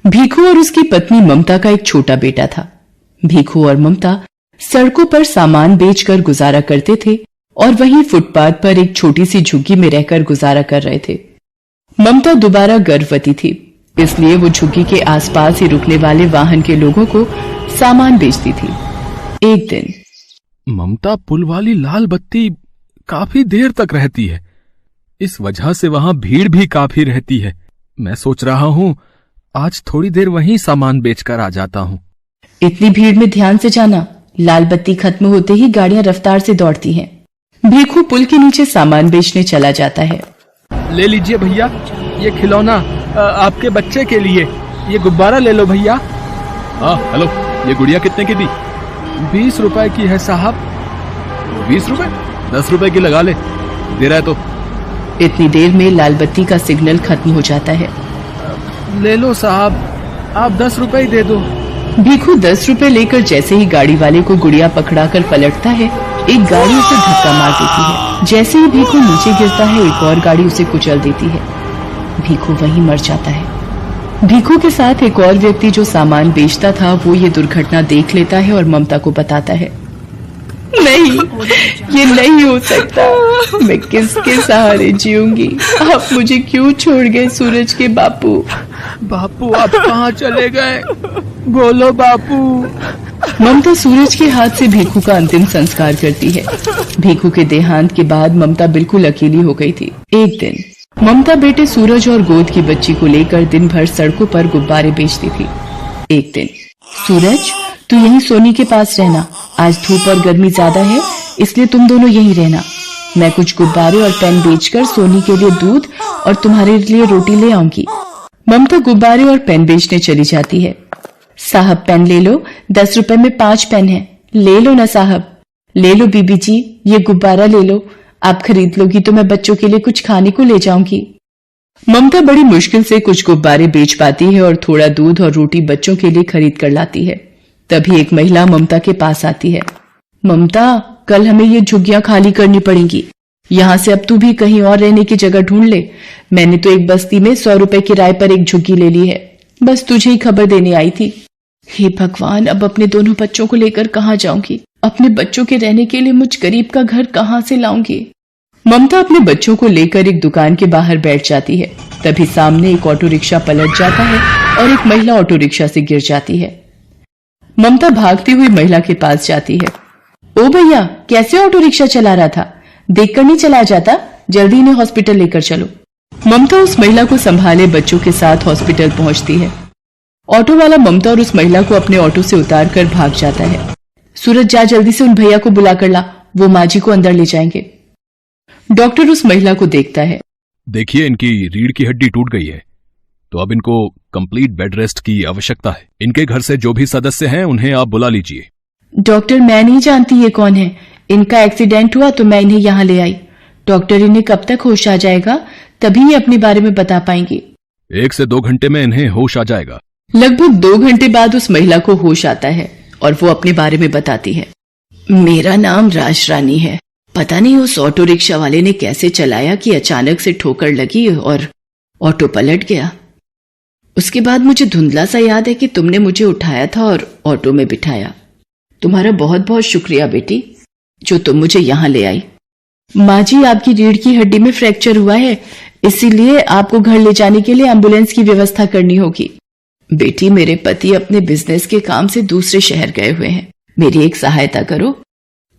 भीखू और उसकी पत्नी ममता का एक छोटा बेटा था। भीखू और ममता सड़कों पर सामान बेचकर गुजारा करते थे और वहीं फुटपाथ पर एक छोटी सी झुग्गी में रहकर गुजारा कर रहे थे। ममता दोबारा गर्भवती थी, इसलिए वो झुग्गी के आसपास ही रुकने वाले वाहन के लोगों को सामान बेचती थी। एक दिन ममता पुल वाली लाल बत्ती काफी देर तक रहती है, इस वजह से वहां भीड़ भी काफी रहती है। मैं सोच रहा हूं आज थोड़ी देर वहीं सामान बेचकर आ जाता हूं। इतनी भीड़ में ध्यान से जाना, लाल बत्ती खत्म होते ही गाड़ियां रफ्तार से दौड़ती हैं। भीखू पुल के नीचे सामान बेचने चला जाता है। ले लीजिए भैया, ये खिलौना आपके बच्चे के लिए, ये गुब्बारा ले लो भैया। हाँ हेलो, ये गुड़िया कितने की दी? 20 रुपए की है साहब। 20 रुपए? 10 रुपए की लगा ले, दे रहा है तो। इतनी देर में लाल बत्ती का सिग्नल खत्म हो जाता है। ले लो साहब, आप 10 रुपए ही दे दो। भीखू 10 रुपए लेकर जैसे ही गाड़ी वाले को गुड़िया पकड़ाकर पलटता है, एक गाड़ी उसे धक्का मार देती है। जैसे ही भीखू नीचे गिरता है, एक और गाड़ी उसे कुचल देती है। भीखू वहीं मर जाता है। भीखू के साथ एक और व्यक्ति जो सामान बेचता था, वो ये दुर्घटना देख लेता है और ममता को बताता है। नहीं, ये नहीं हो सकता, मैं किसके सहारे जीऊंगी? आप मुझे क्यों छोड़ गए सूरज के बापू? बापू आप कहाँ चले गए? बोलो बापू। ममता सूरज के हाथ से भीखू का अंतिम संस्कार करती है। भीखू के देहांत के बाद ममता बिल्कुल अकेली हो गई थी। एक दिन ममता बेटे सूरज और गोद की बच्ची को लेकर दिन भर सड़कों पर गुब्बारे बेचती थी। एक दिन, सूरज तू यहीं सोनी के पास रहना, आज धूप और गर्मी ज्यादा है, इसलिए तुम दोनों यहीं रहना। मैं कुछ गुब्बारे और पेन बेचकर सोनी के लिए दूध और तुम्हारे लिए रोटी ले आऊंगी। ममता गुब्बारे और पेन बेचने चली जाती है। साहब पेन ले लो, 10 रुपए में 5 पेन है, ले लो ना साहब। ले लो बीबी जी, ये गुब्बारा ले लो, आप खरीद लोगी तो मैं बच्चों के लिए कुछ खाने को ले जाऊंगी। ममता बड़ी मुश्किल से कुछ गुब्बारे बेच पाती है और थोड़ा दूध और रोटी बच्चों के लिए खरीद कर लाती है। तभी एक महिला ममता के पास आती है। ममता, कल हमें ये झुग्गियां खाली करनी पड़ेंगी, यहाँ से अब तू भी कहीं और रहने की जगह ढूंढ ले। मैंने तो एक बस्ती में 100 रुपए किराए पर एक झुग्गी ले ली है, बस तुझे ही खबर देने आई थी। हे भगवान, अब अपने दोनों बच्चों को लेकर कहाँ जाऊंगी? अपने बच्चों के रहने के लिए मुझ गरीब का घर कहाँ से लाऊंगी? ममता अपने बच्चों को लेकर एक दुकान के बाहर बैठ जाती है। तभी सामने एक ऑटो रिक्शा पलट जाता है और एक महिला ऑटो रिक्शा से गिर जाती है। ममता भागती हुई महिला के पास जाती है। ओ भैया, कैसे ऑटो रिक्शा चला रहा था? देखकर नहीं चलाया जाता? जल्दी इन्हें हॉस्पिटल लेकर चलो। ममता उस महिला को संभाले बच्चों के साथ हॉस्पिटल पहुंचती है। ऑटो वाला ममता और उस महिला को अपने ऑटो से उतार कर भाग जाता है। सूरज, जा जल्दी से उन भैया को बुला कर ला, वो माँ जी को अंदर ले जाएंगे। डॉक्टर उस महिला को देखता है। देखिए, इनकी रीढ़ की हड्डी टूट गई है, तो अब इनको कंप्लीट बेड रेस्ट की आवश्यकता है। इनके घर से जो भी सदस्य हैं उन्हें आप बुला लीजिए। डॉक्टर, मैं नहीं जानती ये कौन है, इनका एक्सीडेंट हुआ तो मैं इन्हें यहाँ ले आई। डॉक्टर, इन्हें कब तक होश आ जाएगा? तभी ये अपने बारे में बता पाएंगे। 1 से 2 घंटे में इन्हें होश आ जाएगा। लगभग 2 घंटे बाद उस महिला को होश आता है और वो अपने बारे में बताती है। मेरा नाम राज रानी है, पता नहीं उस ऑटो रिक्शा वाले ने कैसे चलाया कि अचानक से ठोकर लगी और ऑटो पलट गया। उसके बाद मुझे धुंधला सा याद है कि तुमने मुझे उठाया था और ऑटो में बिठाया। तुम्हारा बहुत बहुत शुक्रिया बेटी, जो तुम मुझे यहाँ ले आई। माँ जी, आपकी रीढ़ की हड्डी में फ्रैक्चर हुआ है, इसीलिए आपको घर ले जाने के लिए एम्बुलेंस की व्यवस्था करनी होगी। बेटी, मेरे पति अपने बिजनेस के काम से दूसरे शहर गए हुए हैं, मेरी एक सहायता करो,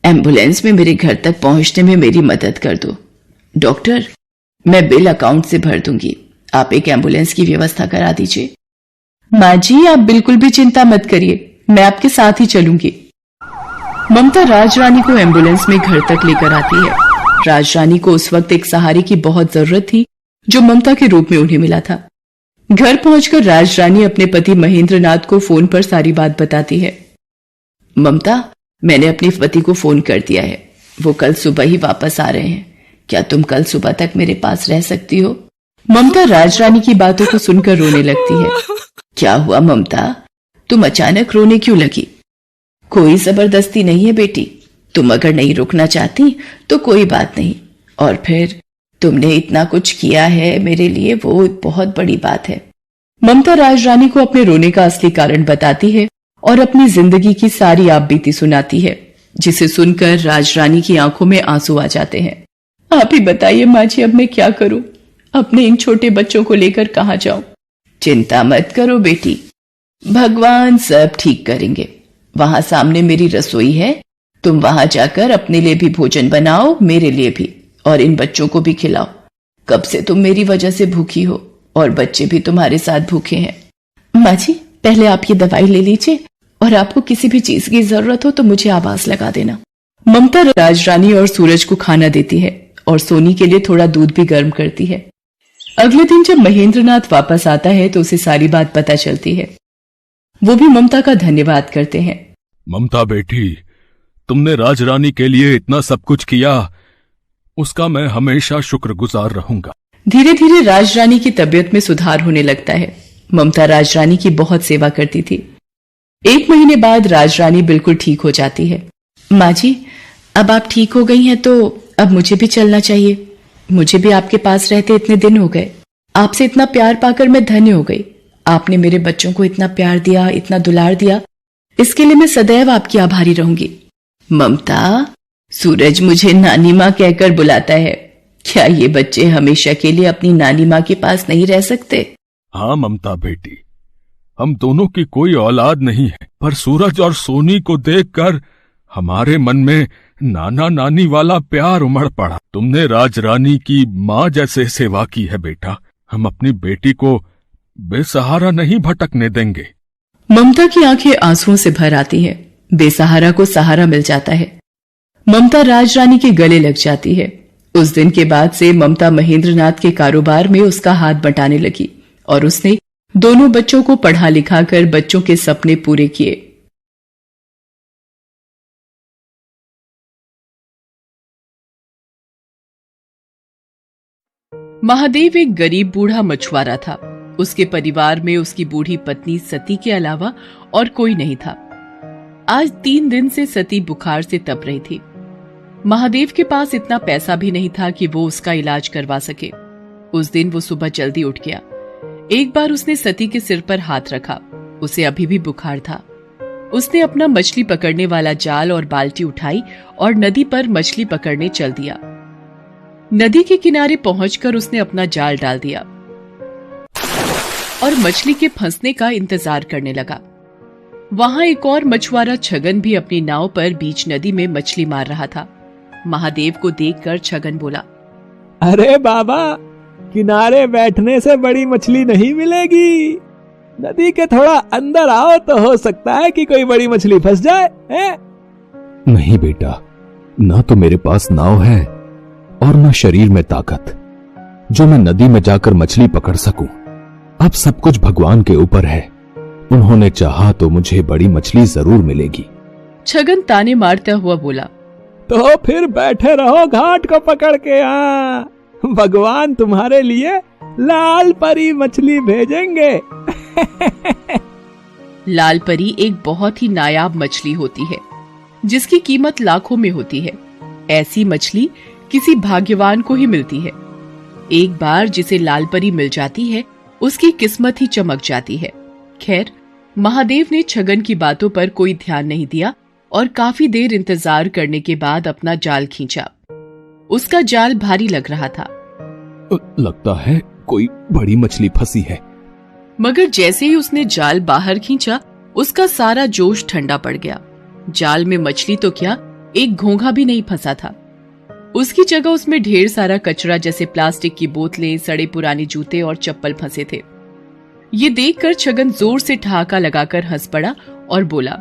एम्बुलेंस में मेरे घर तक पहुंचने में मेरी मदद कर दो। डॉक्टर, मैं बिल अकाउंट से भर दूंगी, आप एक एम्बुलेंस की व्यवस्था करा दीजिए। माँ जी, आप बिल्कुल भी चिंता मत करिए, मैं आपके साथ ही चलूंगी। ममता राज रानी को एम्बुलेंस में घर तक लेकर आती है। राज रानी को उस वक्त एक सहारे की बहुत जरूरत थी, जो ममता के रूप में उन्हें मिला था। घर पहुंचकर राज रानी अपने पति महेंद्र नाथ को फोन पर सारी बात बताती है। ममता, मैंने अपने पति को फोन कर दिया है, वो कल सुबह ही वापस आ रहे हैं, क्या तुम कल सुबह तक मेरे पास रह सकती हो? ममता राज रानी की बातों को सुनकर रोने लगती है। क्या हुआ ममता, तुम अचानक रोने क्यों लगी? कोई जबरदस्ती नहीं है बेटी, तुम अगर नहीं रुकना चाहती तो कोई बात नहीं, और फिर तुमने इतना कुछ किया है मेरे लिए, वो बहुत बड़ी बात है। ममता राजरानी को अपने रोने का असली कारण बताती है और अपनी जिंदगी की सारी आपबीती सुनाती है, जिसे सुनकर राजरानी की आंखों में आंसू आ जाते हैं। आप ही बताइए माँ जी, अब मैं क्या करूं? अपने इन छोटे बच्चों को लेकर कहाँ जाऊं? चिंता मत करो बेटी, भगवान सब ठीक करेंगे। वहां सामने मेरी रसोई है, तुम वहां जाकर अपने लिए भी भोजन बनाओ, मेरे लिए भी, और इन बच्चों को भी खिलाओ। कब से तुम मेरी वजह से भूखी हो और बच्चे भी तुम्हारे साथ भूखे हैं। माँ जी, पहले आप ये दवाई ले लीजिए और आपको किसी भी चीज की जरूरत हो तो मुझे आवाज लगा देना। ममता राजरानी और सूरज को खाना देती है और सोनी के लिए थोड़ा दूध भी गर्म करती है। अगले दिन जब महेंद्रनाथ वापस आता है तो उसे सारी बात पता चलती है। वो भी ममता का धन्यवाद करते हैं। ममता बेटी, तुमने राजरानी के लिए इतना सब कुछ किया, उसका मैं हमेशा शुक्रगुजार रहूंगा। धीरे धीरे राजरानी की तबीयत में सुधार होने लगता है। ममता राजरानी की बहुत सेवा करती थी। 1 महीने बाद राजरानी बिल्कुल ठीक हो जाती है। माँ जी, अब आप ठीक हो गई हैं तो अब मुझे भी चलना चाहिए। मुझे भी आपके पास रहते इतने दिन हो गए। आपसे इतना प्यार पाकर मैं धन्य हो गई। आपने मेरे बच्चों को इतना प्यार दिया, इतना दुलार दिया, इसके लिए मैं सदैव आपकी आभारी रहूंगी। ममता, सूरज मुझे नानी माँ कहकर बुलाता है। क्या ये बच्चे हमेशा के लिए अपनी नानी माँ के पास नहीं रह सकते? हाँ ममता बेटी, हम दोनों की कोई औलाद नहीं है, पर सूरज और सोनी को देखकर हमारे मन में नाना नानी वाला प्यार उमड़ पड़ा। तुमने राजरानी की माँ जैसे सेवा की है बेटा। हम अपनी बेटी को बेसहारा नहीं भटकने देंगे। ममता की आंखें आंसुओं से भर आती हैं। बेसहारा को सहारा मिल जाता है। ममता राजरानी के गले लग जाती है। उस दिन के बाद से ममता महेंद्रनाथ के कारोबार में उसका हाथ बंटाने लगी और उसने दोनों बच्चों को पढ़ा लिखा कर बच्चों के सपने पूरे किए। महादेव एक गरीब बूढ़ा मछुआरा था। उसके परिवार में उसकी बूढ़ी पत्नी सती के अलावा और कोई नहीं था। आज 3 दिन से सती बुखार से तप रही थी। महादेव के पास इतना पैसा भी नहीं था कि वो उसका इलाज करवा सके। उस दिन वो सुबह जल्दी उठ गया। एक बार उसने सती के सिर पर हाथ रखा। उसे अभी भी बुखार था। उसने अपना मछली पकड़ने वाला जाल और बाल्टी उठाई और नदी पर मछली पकड़ने चल दिया। नदी के किनारे पहुंचकर उसने अपना जाल डाल दिया और मछली के फंसने का इंतजार करने लगा। वहां एक और मछुआरा छगन भी अपनी नाव पर बीच नदी में मछली मार रहा था। महादेव को देखकर छगन बोला, अरे बाबा, किनारे बैठने से बड़ी मछली नहीं मिलेगी। नदी के थोड़ा अंदर आओ तो हो सकता है कि कोई बड़ी मछली फंस जाए। नहीं बेटा, ना तो मेरे पास नाव है और ना शरीर में ताकत जो मैं नदी में जाकर मछली पकड़ सकूं। अब सब कुछ भगवान के ऊपर है। उन्होंने चाहा तो मुझे बड़ी मछली जरूर मिलेगी। छगन ताने मारता हुआ बोला, तो फिर बैठे रहो घाट को पकड़ के। भगवान तुम्हारे लिए लाल परी मछली भेजेंगे। लाल परी एक बहुत ही नायाब मछली होती है जिसकी कीमत लाखों में होती है। ऐसी मछली किसी भाग्यवान को ही मिलती है। एक बार जिसे लाल परी मिल जाती है उसकी किस्मत ही चमक जाती है। खैर, महादेव ने छगन की बातों पर कोई ध्यान नहीं दिया और काफी देर इंतजार करने के बाद अपना जाल खींचा। उसका जाल भारी लग रहा था। लगता है कोई बड़ी मछली फंसी है। मगर जैसे ही उसने जाल बाहर खींचा उसका सारा जोश ठंडा पड़ गया। जाल में मछली तो क्या, एक घोंघा भी नहीं फंसा था। उसकी जगह उसमें ढेर सारा कचरा जैसे प्लास्टिक की बोतलें, सड़े पुराने जूते और चप्पल फंसे थे। ये देखकर छगन जोर से ठहाका लगाकर हंस पड़ा और बोला,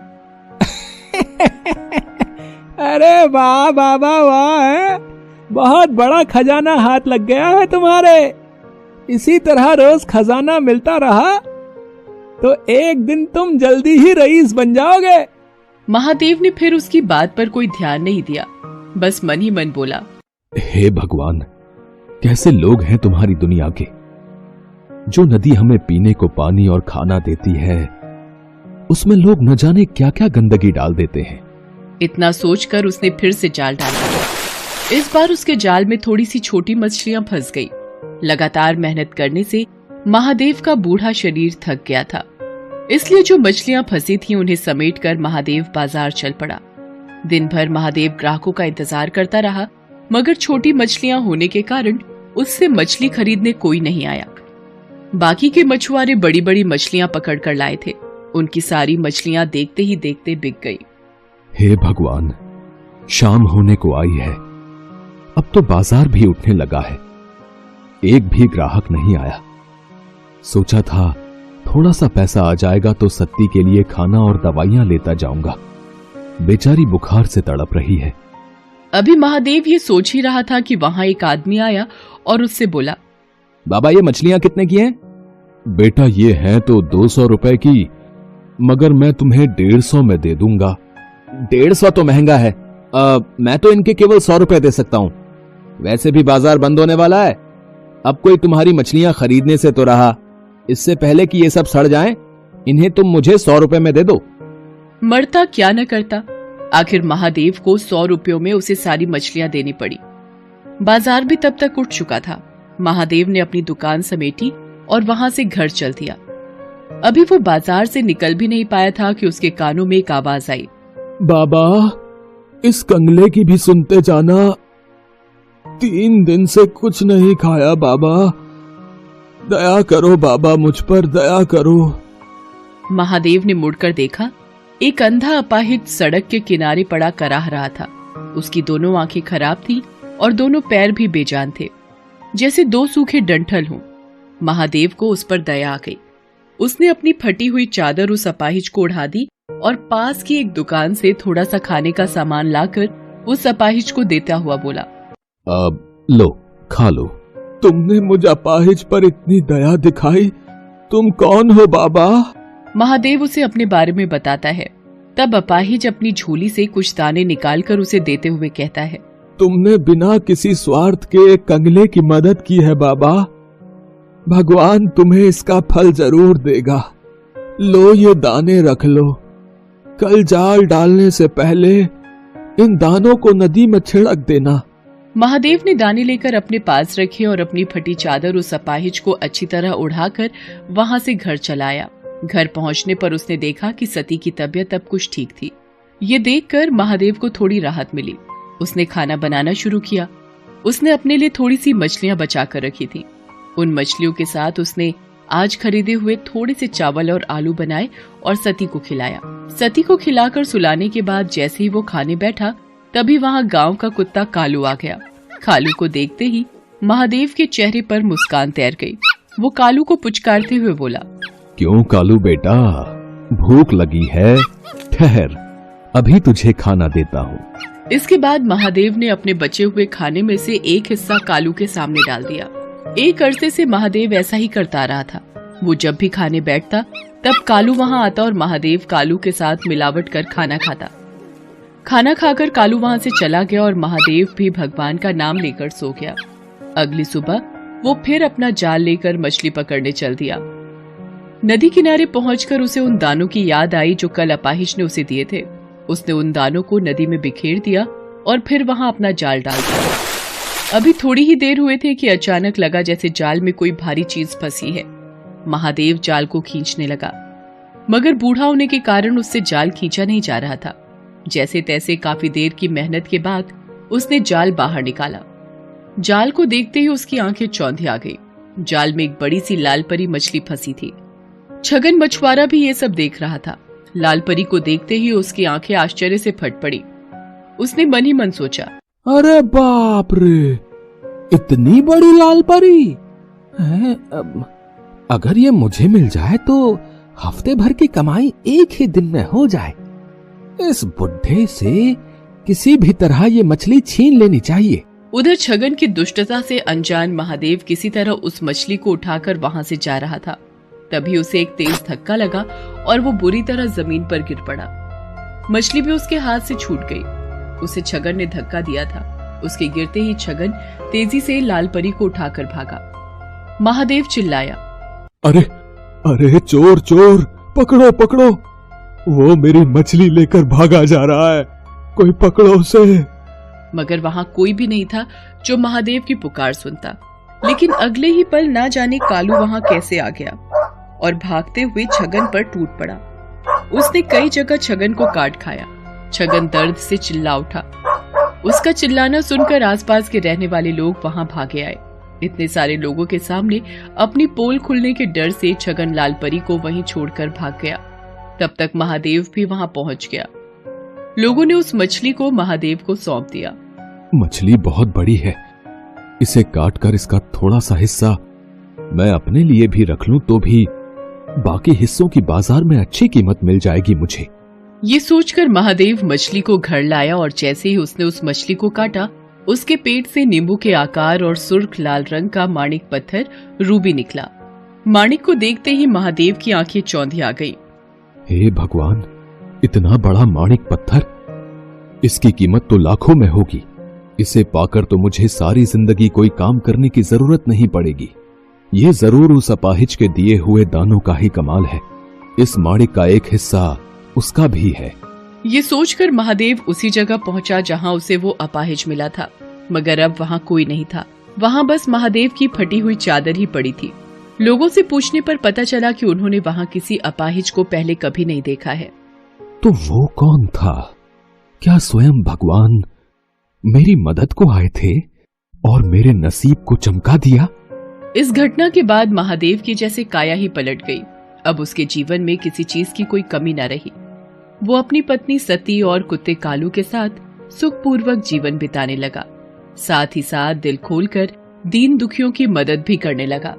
अरे वाह बाबा वाह, बहुत बड़ा खजाना हाथ लग गया है तुम्हारे। इसी तरह रोज खजाना मिलता रहा तो एक दिन तुम जल्दी ही रईस बन जाओगे। महादेव ने फिर उसकी बात पर कोई ध्यान नहीं दिया, बस मन ही मन बोला, हे भगवान, कैसे लोग हैं तुम्हारी दुनिया के। जो नदी हमें पीने को पानी और खाना देती है उसमें लोग न जाने क्या क्या गंदगी डाल देते हैं। इतना सोचकर उसने फिर से जाल डाला। इस बार उसके जाल में थोड़ी सी छोटी मछलियां फंस गई। लगातार मेहनत करने से महादेव का बूढ़ा शरीर थक गया था, इसलिए जो मछलियां फंसी थीं उन्हें समेटकर महादेव बाजार चल पड़ा। दिन भर महादेव ग्राहकों का इंतजार करता रहा, मगर छोटी मछलियां होने के कारण उससे मछली खरीदने कोई नहीं आया। बाकी के मछुआरे बड़ी बड़ी मछलियां पकड़ कर लाए थे। उनकी सारी मछलियां देखते ही देखते बिक गई। हे भगवान, शाम होने को आई है, अब तो बाजार भी उठने लगा है, एक भी ग्राहक नहीं आया। सोचा था थोड़ा सा पैसा आ जाएगा तो सत्ती के लिए खाना और दवाइयां लेता जाऊंगा, बेचारी बुखार से तड़प रही है। अभी महादेव ये सोच ही रहा था कि वहां एक आदमी आया और उससे बोला, बाबा ये मछलियां कितने की हैं? बेटा ये हैं तो 200 रुपए की, मगर मैं तुम्हें 150 में दे दूंगा। 150 तो महंगा है, मैं तो इनके केवल 100 रुपए दे सकता हूं। वैसे भी बाजार बंद होने वाला है, अब कोई तुम्हारी मछलियां खरीदने से तो रहा, इससे पहले कि ये सब सड़ जाएं, इन्हें तुम मुझे 100 रुपए में दे दो। मरता क्या न करता, आखिर महादेव को 100 रुपयों में उसे सारी मछलियां देनी पड़ी। बाजार भी तब तक उठ चुका था। महादेव ने अपनी दुकान समेटी और वहां से घर चल दिया। अभी वो बाजार से निकल भी नहीं पाया था कि उसके कानों में एक आवाज आई, बाबा इस कंगले की भी सुनते जाना, 3 दिन से कुछ नहीं खाया बाबा, दया करो बाबा, मुझ पर दया करो। महादेव ने मुड़कर देखा, एक अंधा अपाहिज सड़क के किनारे पड़ा कराह रहा था। उसकी दोनों आंखें खराब थीं और दोनों पैर भी बेजान थे, जैसे 2 सूखे डंठल हों। महादेव को उस पर दया आ गई। उसने अपनी फटी हुई चादर उस अपाहिज को ओढ़ा दी और पास की एक दुकान से थोड़ा सा खाने का सामान लाकर उस अपाहिज को देता हुआ बोला, अब लो खा लो। तुमने मुझ अपाहिज पर इतनी दया दिखाई, तुम कौन हो बाबा? महादेव उसे अपने बारे में बताता है। तब अपाहिज अपनी झोली से कुछ दाने निकालकर उसे देते हुए कहता है, तुमने बिना किसी स्वार्थ के एक कंगले की मदद की है बाबा, भगवान तुम्हें इसका फल जरूर देगा। लो ये दाने रख लो, कल जाल डालने से पहले इन दानों को नदी में छिड़क देना। महादेव ने दाने लेकर अपने पास रखे और अपनी फटी चादर उस अपाहिज को अच्छी तरह उड़ाकर वहां से घर चला आया। घर पहुंचने पर उसने देखा कि सती की तबीयत अब कुछ ठीक थी। ये देखकर महादेव को थोड़ी राहत मिली। उसने खाना बनाना शुरू किया। उसने अपने लिए थोड़ी सी मछलियां बचा कर रखी थी। उन मछलियों के साथ उसने आज खरीदे हुए थोड़े से चावल और आलू बनाए और सती को खिलाया। सती को खिलाकर सुलाने के बाद जैसे ही वो खाने बैठा, तभी वहां गांव का कुत्ता कालू आ गया। कालू को देखते ही महादेव के चेहरे पर मुस्कान तैर गई। वो कालू को पुचकारते हुए बोला, क्यों कालू बेटा, भूख लगी है? ठहर, अभी तुझे खाना देता हूँ। इसके बाद महादेव ने अपने बचे हुए खाने में से एक हिस्सा कालू के सामने डाल दिया। एक अरसे से महादेव ऐसा ही करता रहा था। वो जब भी खाने बैठता तब कालू वहां आता और महादेव कालू के साथ मिलावट कर खाना खाता। खाना खाकर कालू वहां से चला गया और महादेव भी भगवान का नाम लेकर सो गया। अगली सुबह वो फिर अपना जाल लेकर मछली पकड़ने चल दिया। नदी किनारे पहुंचकर उसे उन दानों की याद आई जो कल अपाहिज ने उसे दिए थे। उसने उन दानों को नदी में बिखेर दिया और फिर वहां अपना जाल डाल दिया। अभी थोड़ी ही देर हुए थे कि अचानक लगा जैसे जाल में कोई भारी चीज फंसी है। महादेव जाल को खींचने लगा, मगर बूढ़ा होने के कारण उससे जाल खींचा नहीं जा रहा था। जैसे तैसे काफी देर की मेहनत के बाद उसने जाल बाहर निकाला। जाल को देखते ही उसकी आंखें चौंधी आ गई। जाल में एक बड़ी सी लाल परी मछली फंसी थी। छगन मछुआरा भी ये सब देख रहा था। लाल परी को देखते ही उसकी आंखें आश्चर्य से फट पड़ी। उसने मन ही मन सोचा, अरे बाप रे, इतनी बड़ी लाल परी है? अगर ये मुझे मिल जाए तो हफ्ते भर की कमाई एक ही दिन में हो जाए। इस बुढ़े से किसी भी तरह ये मछली छीन लेनी चाहिए। उधर छगन की दुष्टता से अनजान महादेव किसी तरह उस मछली को उठाकर वहां से जा रहा था। तभी उसे एक तेज धक्का लगा और वो बुरी तरह जमीन पर गिर पड़ा। मछली भी उसके हाथ से छूट गई। उसे छगन ने धक्का दिया था। उसके गिरते ही छगन तेजी से लाल परी को उठाकर भागा। महादेव चिल्लाया, अरे अरे चोर चोर, पकड़ो पकड़ो, वो मेरी मछली लेकर भागा जा रहा है, कोई पकड़ो उसे। मगर वहां कोई भी नहीं था जो महादेव की पुकार सुनता। लेकिन अगले ही पल ना जाने कालू वहां कैसे आ गया और भागते हुए छगन पर टूट पड़ा। उसने कई जगह छगन को काट खाया। छगन दर्द से चिल्ला उठा। उसका चिल्लाना सुनकर आसपास के रहने वाले लोग वहां भागे आए। इतने सारे लोगों के सामने अपनी पोल खुलने के डर से छगन लाल परी को वहीं छोड़कर भाग गया। तब तक महादेव भी वहां पहुंच गया। लोगों ने उस मछली को महादेव को सौंप दिया। मछली बहुत बड़ी है, इसे काटकर इसका थोड़ा सा हिस्सा मैं अपने लिए भी रख लूं तो भी बाकी हिस्सों की बाजार में अच्छी कीमत मिल जाएगी मुझे। ये सोचकर महादेव मछली को घर लाया और जैसे ही उसने उस मछली को काटा, उसके पेट से नींबू के आकार और सुर्ख लाल रंग का माणिक पत्थर रूबी निकला। माणिक को देखते ही महादेव की आंखें चौंधी आ गई। हे भगवान, इतना बड़ा माणिक पत्थर, इसकी कीमत तो लाखों में होगी। इसे पाकर तो मुझे सारी जिंदगी कोई काम करने की जरूरत नहीं पड़ेगी। ये जरूर उस अपाहिज के दिए हुए दानों का ही कमाल है। इस माणिक का एक हिस्सा उसका भी है। ये सोचकर महादेव उसी जगह पहुंचा जहां उसे वो अपाहिज मिला था, मगर अब वहां कोई नहीं था। वहां बस महादेव की फटी हुई चादर ही पड़ी थी। लोगों से पूछने पर पता चला कि उन्होंने वहां किसी अपाहिज को पहले कभी नहीं देखा है। तो वो कौन था? क्या स्वयं भगवान मेरी मदद को आए थे और मेरे नसीब को चमका दिया? इस घटना के बाद महादेव की जैसे काया ही पलट गई। अब उसके जीवन में किसी चीज की कोई कमी न रही। वो अपनी पत्नी सती और कुत्ते कालू के साथ सुखपूर्वक जीवन बिताने लगा। साथ ही साथ दिल खोलकर दीन दुखियों की मदद भी करने लगा।